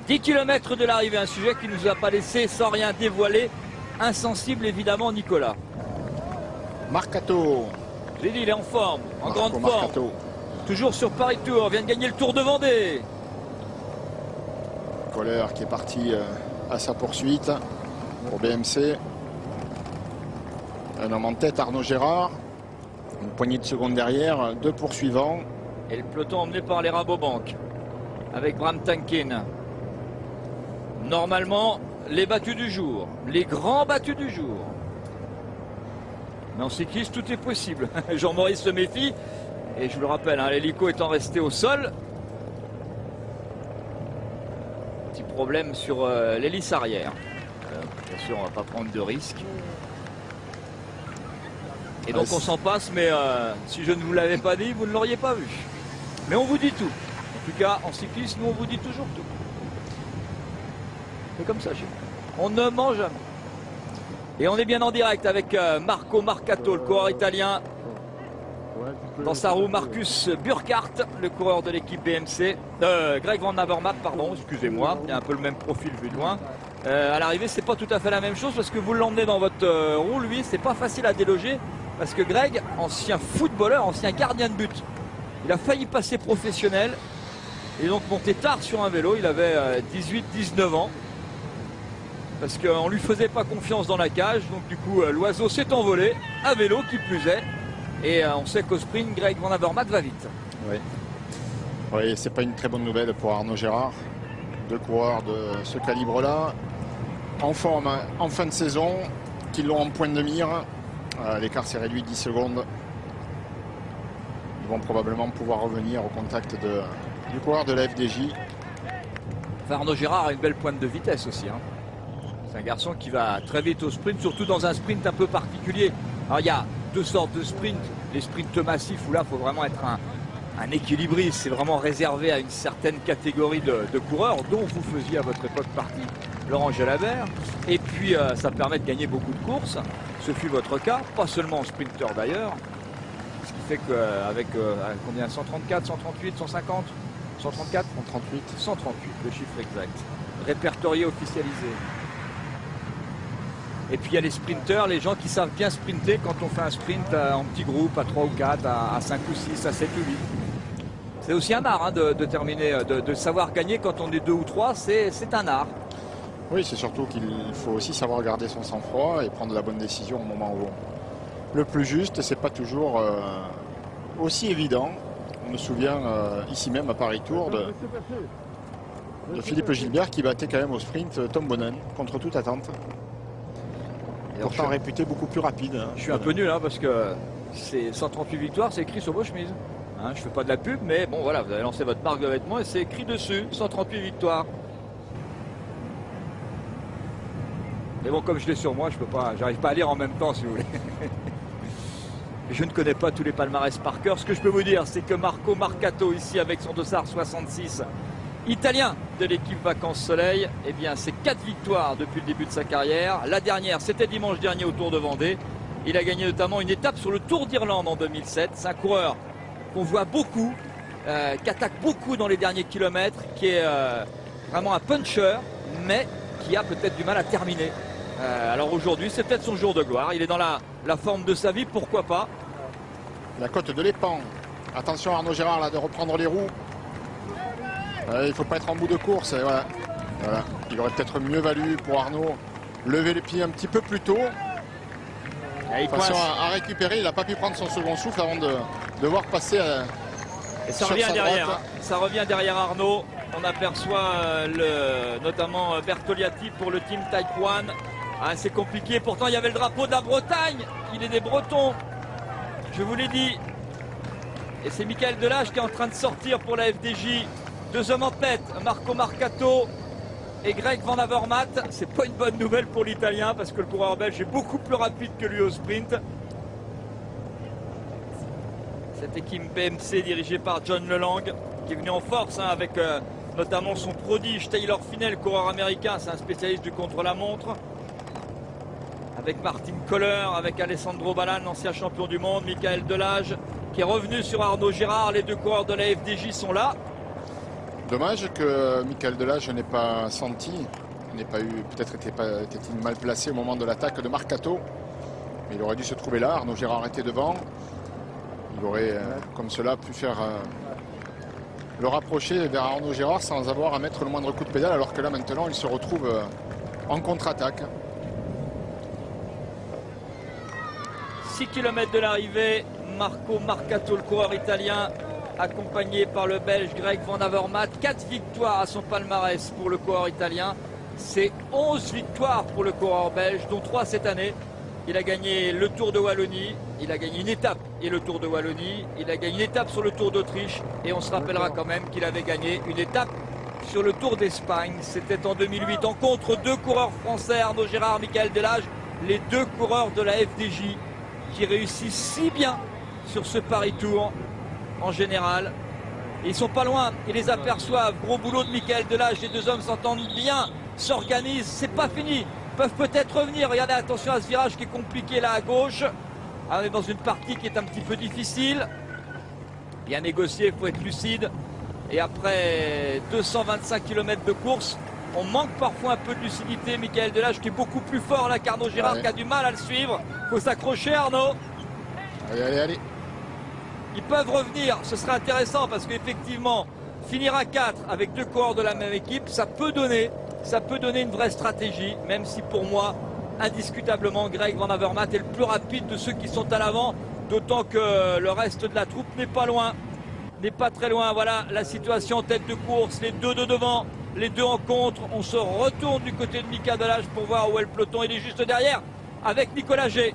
10 km de l'arrivée, un sujet qui ne nous a pas laissé sans rien dévoiler. Insensible évidemment Nicolas. Marcato. J'ai dit, il est en forme, en grande forme. Marcato. Toujours sur Paris Tour, vient de gagner le Tour de Vendée. Kohler qui est parti à sa poursuite pour BMC. Un homme en tête, Arnaud Gérard. Une poignée de secondes derrière, 2 poursuivants. Et le peloton emmené par les Rabobank avec Bram Tankин. Normalement, les battus du jour, les grands battus du jour. Mais en cyclisme, tout est possible. Jean-Maurice se méfie. Et je vous le rappelle, hein, l'hélico étant resté au sol. Petit problème sur l'hélice arrière. Bien sûr, on ne va pas prendre de risques. Et donc on s'en passe, mais si je ne vous l'avais pas dit, vous ne l'auriez pas vu. Mais on vous dit tout. En tout cas, en cyclisme, nous, on vous dit toujours tout. C'est comme ça chez nous. On ne ment jamais. Et on est bien en direct avec Marco Marcato, le coureur italien. Dans sa roue, Marcus Burkhardt, le coureur de l'équipe BMC. Greg Van Avermaet, pardon, excusez-moi. Il y a un peu le même profil vu de loin. À l'arrivée, c'est pas tout à fait la même chose parce que vous l'emmenez dans votre roue, lui, c'est pas facile à déloger. Parce que Greg, ancien footballeur, ancien gardien de but, il a failli passer professionnel. Et donc monté tard sur un vélo, il avait 18-19 ans. Parce qu'on ne lui faisait pas confiance dans la cage. Donc du coup, l'oiseau s'est envolé, à vélo qui plus est. Et on sait qu'au sprint, Greg Van Avermaet va vite. Oui, oui, c'est pas une très bonne nouvelle pour Arnaud Gérard. 2 coureurs de ce calibre-là, en forme en fin de saison, qui l'ont en point de mire. L'écart s'est réduit de 10 secondes. Ils vont probablement pouvoir revenir au contact du coureur de la FDJ. Enfin, Arnaud Gérard a une belle pointe de vitesse aussi. Hein. C'est un garçon qui va très vite au sprint, surtout dans un sprint un peu particulier. Alors il y a 2 sortes de sprints. Les sprints massifs où là il faut vraiment être un équilibriste. C'est vraiment réservé à une certaine catégorie de coureurs dont vous faisiez à votre époque partie, Laurent Jalabert. Et puis ça permet de gagner beaucoup de courses. Ce fut votre cas, pas seulement en sprinter d'ailleurs. Ce qui fait qu'avec combien, 134, 138, 150, 134, 138, 138, le chiffre exact. Répertorié, officialisé. Et puis il y a les sprinters, les gens qui savent bien sprinter quand on fait un sprint en petits groupes, à 3 ou 4, à 5 ou 6, à 7 ou 8. C'est aussi un art hein, de terminer, de savoir gagner quand on est 2 ou 3, c'est un art. Oui, c'est surtout qu'il faut aussi savoir garder son sang-froid et prendre la bonne décision au moment où le plus juste. C'est pas toujours aussi évident. On me souvient ici même à Paris Tour de Philippe Gilbert qui battait quand même au sprint Tom Bonnen contre toute attente. Pourtant réputé beaucoup plus rapide. Hein, je suis un peu nul hein, parce que c'est 138 victoires, c'est écrit sur vos chemises. Hein, je fais pas de la pub, mais bon voilà, vous avez lancé votre marque de vêtements et c'est écrit dessus, 138 victoires. Mais bon, comme je l'ai sur moi, j'arrive pas à lire en même temps si vous voulez. Je ne connais pas tous les palmarès par cœur. Ce que je peux vous dire, c'est que Marco Marcato, ici avec son dossard 66, italien de l'équipe Vacances Soleil, eh bien c'est 4 victoires depuis le début de sa carrière. La dernière, c'était dimanche dernier au Tour de Vendée. Il a gagné notamment une étape sur le Tour d'Irlande en 2007. C'est un coureur qu'on voit beaucoup, qui attaque beaucoup dans les derniers kilomètres, qui est vraiment un puncher, mais qui a peut-être du mal à terminer. Alors aujourd'hui, c'est peut-être son jour de gloire. Il est dans la forme de sa vie, pourquoi pas. La côte de l'Épan. Attention Arnaud Gérard là de reprendre les roues. Il ne faut pas être en bout de course. Et voilà. Voilà. Il aurait peut-être mieux valu pour Arnaud lever les pieds un petit peu plus tôt. Attention à récupérer. Il n'a pas pu prendre son second souffle avant de voir passer et ça revient derrière. Droite. Ça revient derrière Arnaud. On aperçoit notamment Bertoliati pour le team Taekwon. Ah, c'est compliqué. Pourtant, il y avait le drapeau de la Bretagne. Il est des Bretons. Je vous l'ai dit. Et c'est Michael Delage qui est en train de sortir pour la FDJ. 2 hommes en tête. Marco Marcato et Greg Van Avermaet. C'est pas une bonne nouvelle pour l'Italien parce que le coureur belge est beaucoup plus rapide que lui au sprint. Cette équipe BMC dirigée par John Lelang qui est venu en force hein, avec notamment son prodige Taylor Finney, coureur américain. C'est un spécialiste du contre-la-montre. Avec Martin Kohler, avec Alessandro Ballan, ancien champion du monde, Michael Delage qui est revenu sur Arnaud Gérard. Les 2 coureurs de la FDJ sont là. Dommage que Michael Delage n'ait pas senti, n'ait pas eu, peut-être était-il mal placé au moment de l'attaque de Marcato. Mais il aurait dû se trouver là. Arnaud Girard était devant. Il aurait, comme cela, pu faire le rapprocher vers Arnaud Girard sans avoir à mettre le moindre coup de pédale, alors que là maintenant il se retrouve en contre-attaque. 6 km de l'arrivée, Marco Marcato, le coureur italien, accompagné par le Belge Greg Van Avermaet. 4 victoires à son palmarès pour le coureur italien. C'est 11 victoires pour le coureur belge, dont 3 cette année. Il a gagné le Tour de Wallonie, il a gagné une étape et le Tour de Wallonie, il a gagné une étape sur le Tour d'Autriche et on se rappellera quand même qu'il avait gagné une étape sur le Tour d'Espagne. C'était en 2008 en contre 2 coureurs français, Arnaud Girard, Michael Delage, les 2 coureurs de la FDJ qui réussissent si bien sur ce Paris Tour en général. Et ils sont pas loin, ils les aperçoivent. Gros boulot de Michael Delage, les 2 hommes s'entendent bien, s'organisent, c'est pas fini. Peuvent peut-être revenir. Regardez, attention à ce virage qui est compliqué là à gauche. On est dans une partie qui est un petit peu difficile. Bien négocié, il faut être lucide. Et après 225 km de course, on manque parfois un peu de lucidité. Michael Delage qui est beaucoup plus fort là qu'Arnaud Girard qui a du mal à le suivre. Il faut s'accrocher, Arnaud. Allez, allez, allez. Ils peuvent revenir, ce serait intéressant parce qu'effectivement, finir à 4 avec 2 coureurs de la même équipe, ça peut donner une vraie stratégie, même si pour moi, indiscutablement, Greg Van Avermaet est le plus rapide de ceux qui sont à l'avant, d'autant que le reste de la troupe n'est pas loin, n'est pas très loin. Voilà la situation en tête de course, les 2 de devant, les 2 en contre. On se retourne du côté de Michael Delage pour voir où est le peloton. Il est juste derrière avec Nicolas G.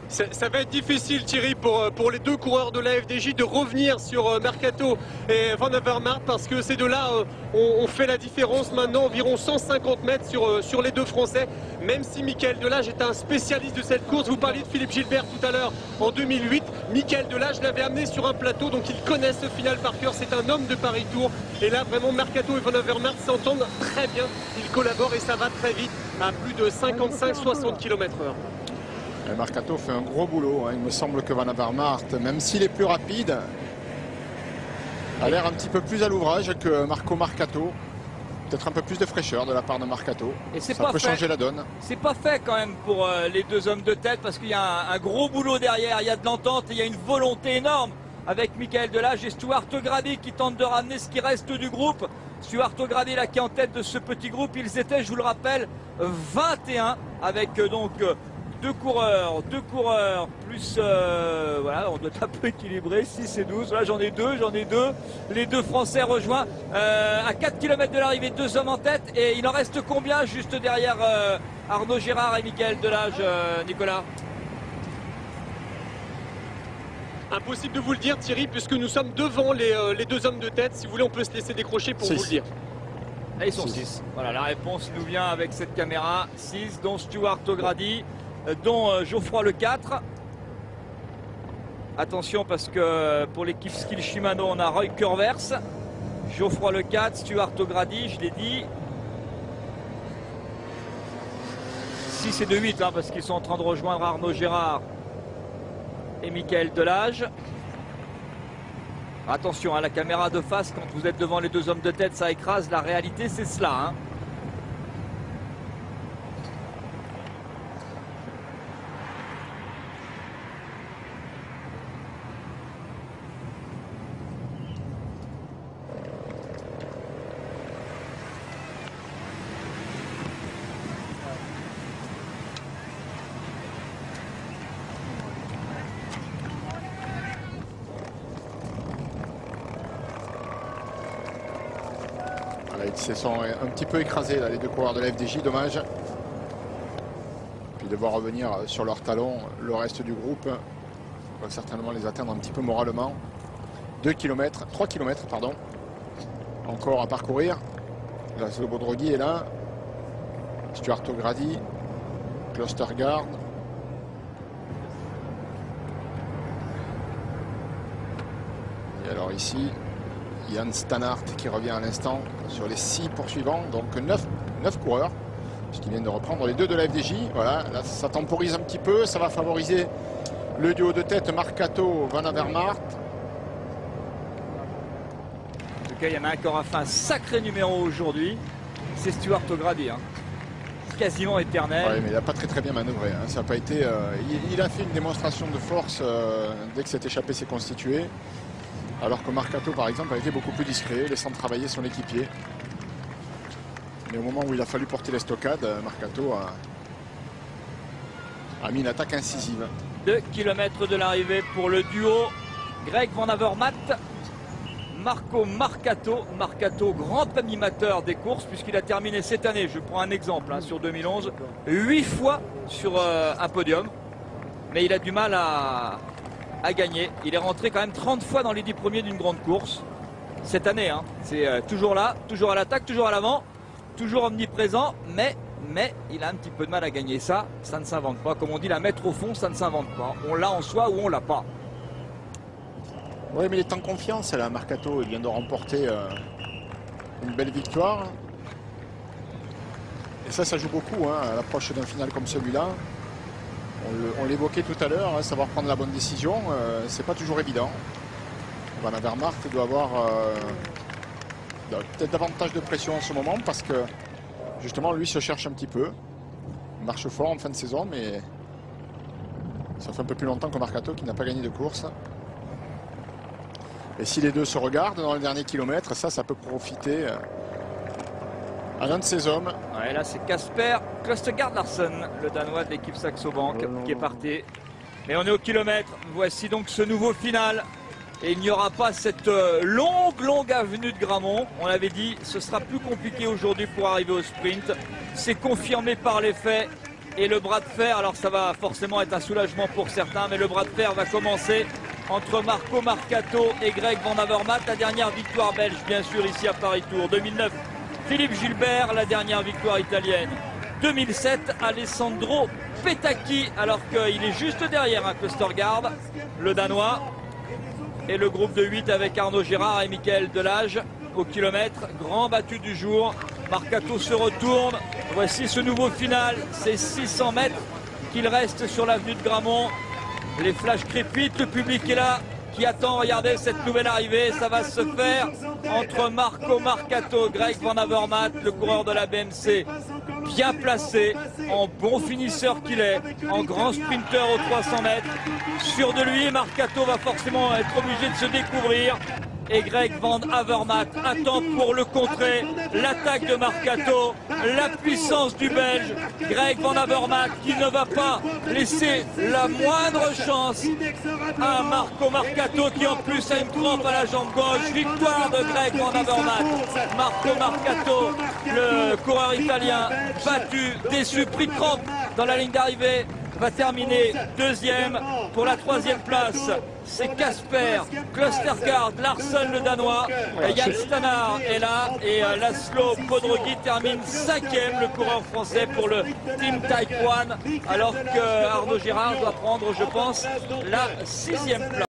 Ça va être difficile, Thierry, pour les 2 coureurs de la FDJ de revenir sur Marcato et Van Avermaet, parce que ces 2-là ont fait la différence maintenant, environ 150 mètres sur les 2 Français. Même si Michael Delage est un spécialiste de cette course, vous parliez de Philippe Gilbert tout à l'heure en 2008. Michael Delage l'avait amené sur un plateau, donc il connaît ce final par cœur. C'est un homme de Paris Tour. Et là, vraiment, Marcato et Van Avermaet s'entendent très bien. Ils collaborent et ça va très vite, à plus de 55-60 km/h. Marcato fait un gros boulot. Il me semble que Van Avermaet, même s'il est plus rapide, a l'air un petit peu plus à l'ouvrage que Marco Marcato. Peut-être un peu plus de fraîcheur de la part de Marcato. Et ça peut changer la donne. C'est pas fait quand même pour les 2 hommes de tête, parce qu'il y a un gros boulot derrière. Il y a de l'entente et il y a une volonté énorme avec Michael Delage et Stuart O'Grady qui tente de ramener ce qui reste du groupe. Stuart O'Grady là qui est en tête de ce petit groupe. Ils étaient, je vous le rappelle, 21 avec donc 2 coureurs, plus voilà, on doit être un peu équilibré, 6 et 12, là j'en ai deux, les 2 Français rejoints à 4 km de l'arrivée, 2 hommes en tête, et il en reste combien juste derrière Arnaud Girard et Michael Delage, Nicolas? Impossible de vous le dire, Thierry, puisque nous sommes devant les 2 hommes de tête. Si vous voulez, on peut se laisser décrocher pour vous le dire. Là, ils sont 6. Voilà, la réponse nous vient avec cette caméra. 6, dont Stuart O'Grady, dont Geoffroy Le 4. Attention parce que pour l'équipe Skill Shimano, on a Roy Curvers, Geoffroy Le 4, Stuart O'Grady, je l'ai dit. 6 et 2-8 hein, parce qu'ils sont en train de rejoindre Arnaud Girard et Michael Delage. Attention à la caméra de face, quand vous êtes devant les 2 hommes de tête, ça écrase. La réalité, c'est cela. Hein. Ils se sont un petit peu écrasés là, les 2 coureurs de la FDJ, dommage. Puis de voir revenir sur leurs talons le reste du groupe va certainement les atteindre un petit peu moralement. 3 km pardon, encore à parcourir. Là, le Baudrogui est là, Stuart O'Grady, Klostergaard. Et alors ici, Jan Stannard qui revient à l'instant sur les 6 poursuivants, donc 9 coureurs, puisqu'ils viennent de reprendre les 2 de la FDJ. Voilà, là ça temporise un petit peu, ça va favoriser le duo de tête Marcato Van Avermaet. tout cas, il y en a un qui aura fait un sacré numéro aujourd'hui. C'est Stuart O'Grady. Hein. Quasiment éternel. Oui, mais il n'a pas très bien manœuvré. Hein. Ça a pas été, il a fait une démonstration de force dès que cette échappée s'est constituée. Alors que Marcato, par exemple, a été beaucoup plus discret, laissant travailler son équipier. Mais au moment où il a fallu porter l'estocade, Marcato a mis une attaque incisive. 2 km de l'arrivée pour le duo Greg Van Avermaet, Marco Marcato. Marcato, grand animateur des courses, puisqu'il a terminé cette année, je prends un exemple, hein, sur 2011, 8 fois sur un podium. Mais il a du mal à gagner. Il est rentré quand même 30 fois dans les 10 premiers d'une grande course. Cette année, hein, c'est toujours là, toujours à l'attaque, toujours à l'avant, toujours omniprésent, mais il a un petit peu de mal à gagner ça. Ça ne s'invente pas. Comme on dit, la mettre au fond, ça ne s'invente pas. On l'a en soi ou on l'a pas. Oui, mais il est en confiance là, Marcato. Il vient de remporter une belle victoire. Et ça joue beaucoup hein, à l'approche d'un final comme celui-là. On l'évoquait tout à l'heure, hein, savoir prendre la bonne décision, c'est pas toujours évident. Van Avermaet doit avoir peut-être davantage de pression en ce moment parce que justement lui se cherche un petit peu. Il marche fort en fin de saison, mais ça fait un peu plus longtemps que Marcato qui n'a pas gagné de course. Et si les deux se regardent dans le dernier kilomètre, ça peut profiter à l'un de ces hommes. Ouais, là c'est Kasper Klostergaard Larsen, le Danois de l'équipe Saxo Bank, qui est parti. Mais on est au kilomètre. Voici donc ce nouveau final. Et il n'y aura pas cette longue avenue de Grammont. On l'avait dit, ce sera plus compliqué aujourd'hui pour arriver au sprint. C'est confirmé par les faits. Et le bras de fer, alors ça va forcément être un soulagement pour certains, mais le bras de fer va commencer entre Marco Marcato et Greg Van Avermaet. La dernière victoire belge, bien sûr, ici à Paris-Tours. 2009, Philippe Gilbert, la dernière victoire italienne. 2007, Alessandro Petacchi, alors qu'il est juste derrière Klostergaard, le Danois. Et le groupe de 8 avec Arnaud Gérard et Michael Delage au kilomètre. Grand battu du jour. Marcato se retourne. Voici ce nouveau final. C'est 600 mètres qu'il reste sur l'avenue de Grammont. Les flashs crépitent. Le public est là qui attend. Regardez cette nouvelle arrivée. Ça va se faire entre Marco Marcato, Greg Van Avermaet, le coureur de la BMC. Bien placé, en bon finisseur qu'il est, en grand sprinter aux 300 mètres. Sûr de lui, Marcato va forcément être obligé de se découvrir. Et Greg Van Avermaet attend pour le contrer. L'attaque de Marcato, la puissance du Belge. Greg Van Avermaet qui ne va pas laisser la moindre chance à Marco Marcato qui en plus a une crampe à la jambe gauche. Victoire de Greg Van Avermaet. Marco Marcato, le coureur italien, battu, déçu, pris de crampe dans la ligne d'arrivée, va terminer deuxième. Pour la troisième place, c'est Kasper Klostergaard Larsen, le Danois. Yann Stannard est là et Laszlo Podrogi termine cinquième, le coureur français pour le Team Taekwon, alors que Arnaud Gérard doit prendre, je pense, la 6e place.